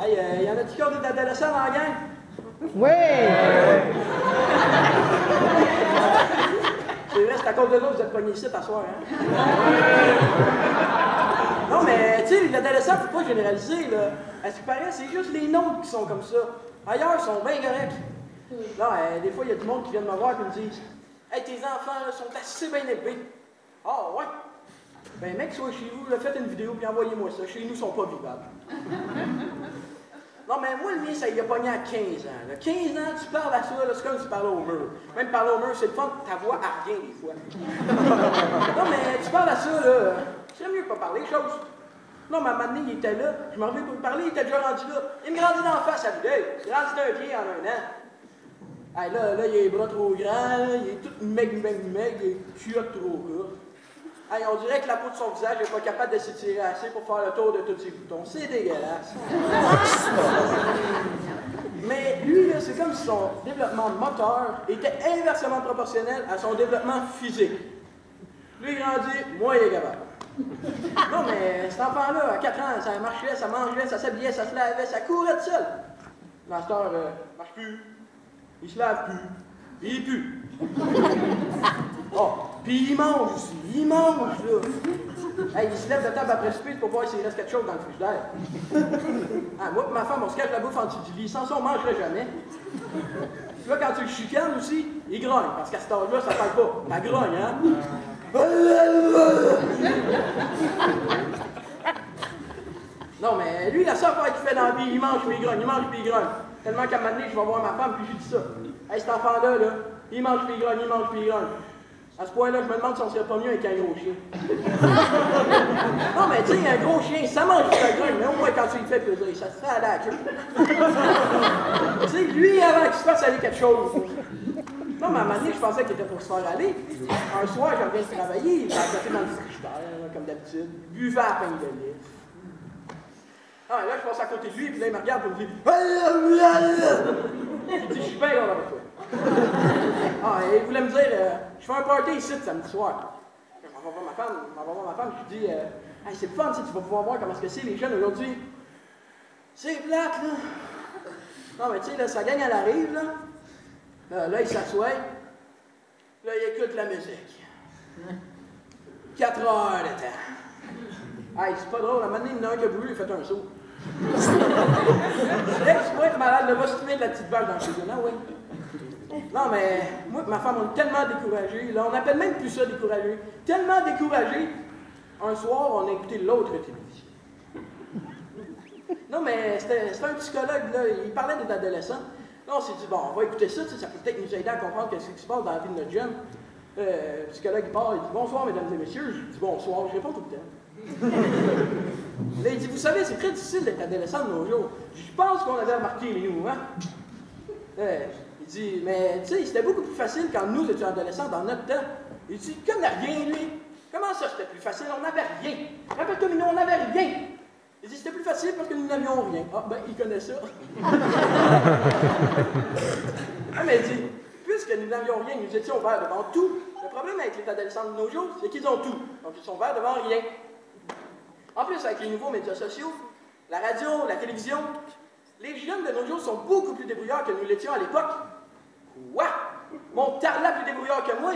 Hey, y en a-tu qui ont des adolescents dans la gang? Oui! C'est vrai, c'est à cause de l'autre que vous êtes pognés ici, t'asseoir, hein? Non, mais, tu sais, les adolescents, faut pas généraliser, là. À ce qui paraît, c'est juste les nôtres qui sont comme ça. Ailleurs, ils sont bien corrects. Là, des fois, il y a du monde qui vient me voir et me disent « Hey, tes enfants, là, sont assez bien élevés. » Ah, ouais? Ben, mec, soit chez vous, là, faites une vidéo puis envoyez-moi ça. Chez nous, ils sont pas vivables. Non, mais moi, le mien, ça y a pogné à 15 ans. Là. 15 ans, tu parles à ça, là, c'est comme si tu parlais au mur. Même parler au mur, c'est le fun, ta voix a rien des fois. Non, mais tu parles à ça, là, c'est mieux de pas parler, chose. Non, mais à un moment donné, il était là, je m'en reviens pour lui parler, il était déjà rendu là. Il me grandit d'en face à lui, il grandit d'un pied en un an. Hey, là, il a les bras trop grands, là, il est tout maigre, il a les culottes trop courtes. Hey, on dirait que la peau de son visage n'est pas capable de s'étirer assez pour faire le tour de tous ses boutons. C'est dégueulasse. Mais lui, là, c'est comme si son développement moteur était inversement proportionnel à son développement physique. Lui, il grandit, moi, il est capable. Non, mais cet enfant-là, à 4 ans, ça marchait, ça mangeait, ça s'habillait, ça se lavait, ça courait tout seul. Master, marche plus, il se lave plus, il pue. Oh, puis il mange aussi, là. Hey, il se lève de table après souper pour voir s'il reste quelque chose dans le frigidaire. Ah, moi et ma femme, on se cache la bouffe en dessous du lit, sans ça, on ne mangerait jamais. Là, quand tu le chicanes aussi, il grogne, parce qu'à cet âge-là, ça parle pas. Ça grogne, hein? Non, mais lui, la seule fois qu'il fait dans la vie, il mange puis il grogne, il mange puis il grogne. Tellement qu'à un moment donné, je vais voir ma femme puis je lui dis ça. Hey, cet enfant-là, là, il mange puis il grogne, il mange puis il grogne. À ce point-là, je me demande si on serait pas mieux avec un gros chien. Non, mais tu sais, un gros chien, ça mange puis ça grogne, mais au moins quand tu lui fais plaisir, ça se fait aller à la queue. Tu sais, lui, avant qu'il se fasse aller quelque chose. Non, mais à un moment donné, je pensais qu'il était pour se faire aller. Un soir, je reviens de travailler, il m'a attaché dans le frigidaire, comme d'habitude, buvait à la peine de lait. Ah, là, je passe à côté de lui, puis là, il me regarde et me dit il dit, je suis bien grave avec toi. Ah, et il voulait me dire, je fais un party ici samedi soir. Je m'en vais voir ma femme, je lui dis, hey, c'est le fun, tu vas pouvoir voir comment c'est les jeunes aujourd'hui. C'est plate, là. Non, mais tu sais, là, sa gang, elle arrive, là. Là, il s'assoit. Là, il écoute la musique. 4 heures de temps. Hey, c'est pas drôle, à un moment donné, il y en a un qui a voulu, il a fait un saut. C'est exprès malade, le va se tuer de la petite vache dans le cuisine, oui. Non, mais moi et ma femme, on est tellement découragés. Là, on n'appelle même plus ça découragé. Tellement découragés, un soir, on a écouté l'autre télévision. Non, mais c'était un psychologue, là, il parlait des adolescents. Là, on s'est dit, bon, on va écouter ça, ça peut peut-être nous aider à comprendre ce qui se passe dans la vie de notre jeune. Le psychologue, il part, il dit, bonsoir, mesdames et messieurs. Je dis, bonsoir, je réponds tout le temps. Là, il dit, vous savez, c'est très difficile d'être adolescent de nos jours. Je pense qu'on avait remarqué, nous, hein? Il dit, mais tu sais, c'était beaucoup plus facile quand nous étions adolescents dans notre temps. Il dit, comme rien, lui. Comment ça, c'était plus facile? On n'avait rien. Rappelle-toi, nous, on n'avait rien. Il dit, c'était plus facile parce que nous n'avions rien. Ah, ben, il connaît ça. Ah, mais il dit, puisque nous n'avions rien, nous étions ouverts devant tout. Le problème avec les adolescents de nos jours, c'est qu'ils ont tout. Donc, ils sont ouverts devant rien. En plus, avec les nouveaux médias sociaux, la radio, la télévision, les jeunes de nos jours sont beaucoup plus débrouillards que nous l'étions à l'époque. Quoi? Mon tarlat plus débrouillard que moi?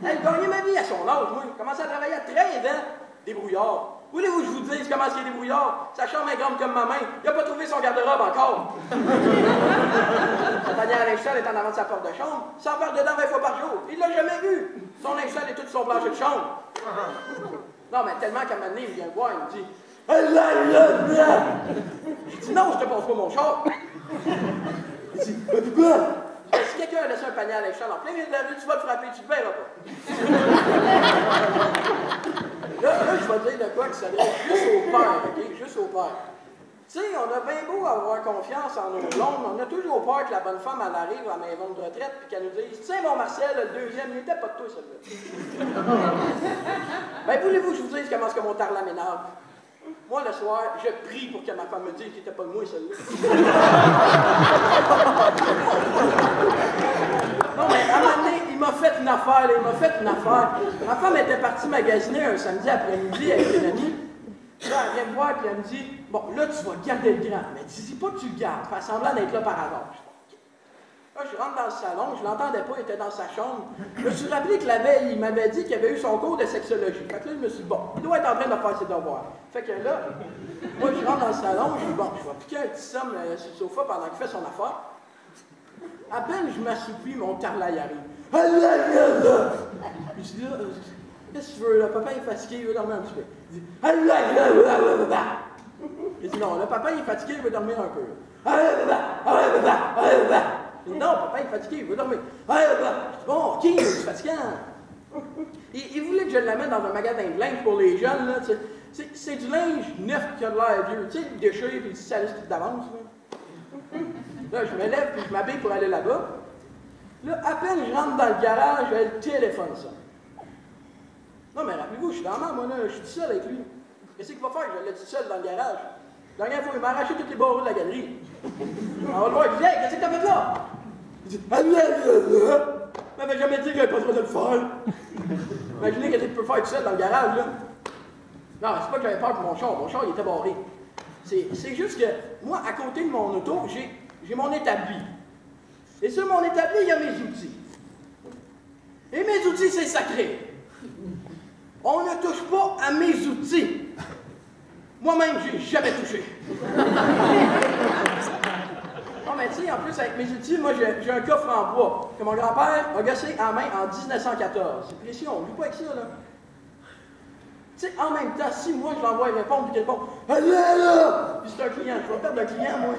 Elle gagnait ma vie à son âge, moi. Commençait à travailler à 13 ans. Débrouillard. Voulez-vous que je vous dise comment est-ce qu'il est débrouillard? Sa chambre est grande comme ma main. Il n'a pas trouvé son garde-robe encore. Sa tanière à linge sale est en avant de sa porte de chambre. Il s'en part dedans 20 fois par jour. Il l'a jamais vu. Son linge sale est tout sur son plancher de chambre. Non, mais tellement qu'à un moment donné, il vient me voir et me dit je dis non, je te passe pas mon char. Il dit pourquoi? Si quelqu'un a laissé un panier à linge sale en plein milieu de la rue, tu vas le frapper, tu ne le verras pas. Là, je vais dire de quoi que ça s'adresse juste au père, OK? Juste au père. Tu sais, on a bien beau avoir confiance en nos blondes, on a toujours peur que la bonne femme, elle arrive à la maison de retraite et qu'elle nous dise « Tiens, mon Marcel, le deuxième, il n'était pas de toi, celui-là. » Ben, voulez-vous que je vous dise comment est-ce que mon tarlat m'énerve? Moi, le soir, je prie pour que ma femme me dise qu'il n'était pas de moi, celui-là. Non, mais à un moment donné, il m'a fait une affaire, là, il m'a fait une affaire. Ma femme était partie magasiner un samedi après-midi avec une amie. Là, elle vient me voir et elle me dit Bon, là, tu vas garder le grand. Mais dis pas que tu le gardes. Fais semblant d'être là par hasard. Là, je rentre dans le salon, je l'entendais pas, il était dans sa chambre. Je me suis rappelé que la veille, il m'avait dit qu'il avait eu son cours de sexologie. Fait que là, je me suis dit, bon, il doit être en train de faire ses devoirs. Fait que là, moi, je rentre dans le salon, je dis, bon, je vais piquer un petit somme sur le sofa pendant qu'il fait son affaire. À peine je m'assoupis, mon tarlaille arrive. Je dis, là, qu'est-ce que tu veux, là? Papa est fatigué, il veut dormir un petit peu. Il dit, je dis, non, le papa est fatigué, il veut dormir un peu. Je dis, non, papa est fatigué, il veut dormir. Je dis, bon, ok, c'est fatigant. Il voulait que je l'amène dans un magasin de linge pour les jeunes, là, tu sais. C'est du linge neuf qui a de l'air vieux, tu sais, le déchiré et le salisse tout d'avance, là. Là, je me lève puis je m'habille pour aller là-bas. Là, à peine je rentre dans le garage, le téléphone sonne. Non, mais rappelez-vous, je suis dans la moi, là, je suis tout seul avec lui. Qu'est-ce qu'il va faire? Je l'ai tout seul dans le garage. La dernière fois, il m'a arraché toutes les barreaux de la galerie. On va le voir, il dit, hey, qu'est-ce que t'as fait là? Il dit, il m'avait jamais dit qu'il n'avait pas le droit de le faire. Imaginez qu'est-ce qu'il peut faire tout seul dans le garage, là. Non, c'est pas que j'avais peur pour mon char, il était barré. C'est juste que, moi, à côté de mon auto, j'ai mon établi. Et sur mon établi, il y a mes outils. Et mes outils, c'est sacré. On ne touche pas à mes outils. Moi-même, j'ai jamais touché. Non, mais tu sais, en plus, avec mes outils, moi, j'ai un coffre en bois que mon grand-père a gossé en main en 1914. C'est précis, on ne joue pas avec ça, là. Tu sais, en même temps, si moi, je l'envoie répondre, puis qu'il répond « Allez, puis c'est un client, je vais perdre un client, moi. »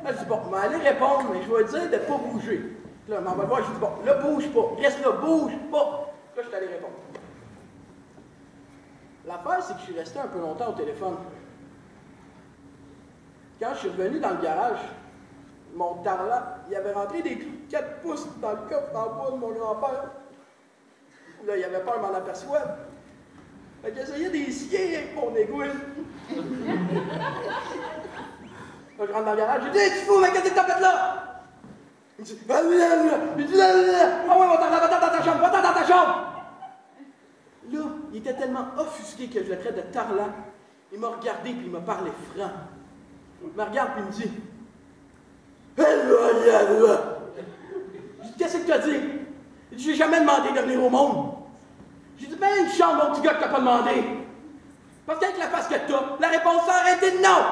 Là, je dis « Bon, je vais aller répondre, mais je vais dire de ne pas bouger. » Là, on va voir, je dis « Bon, là, bouge pas. Reste là, bouge pas. » Là, je suis allé répondre. L'affaire, c'est que je suis resté un peu longtemps au téléphone. Quand je suis revenu dans le garage, mon tarlat, il avait rentré des clous de 4 pouces dans le coffre en bois de mon grand-père. Là, il avait peur, il m'en aperçoive. Fait qu'il essayait d'essuyer avec mon aiguille. Là, je rentre dans le garage, je dis, hey, tu fous, mais qu'est-ce que t'as fait là? Il me dit, ah ouais, va-t'en dans ta chambre, va-t'en dans ta chambre! Là, il était tellement offusqué que je le traite de tarlat. Il m'a regardé puis il m'a parlé franc. Il me regarde puis il me dit, je dis, qu'est-ce que tu as dit? Il dit, j'ai jamais demandé de venir au monde. J'ai dit, ben une chambre, mon petit gars, que t'as pas demandé. Parce qu'avec la face que t'as, la réponse aurait été non!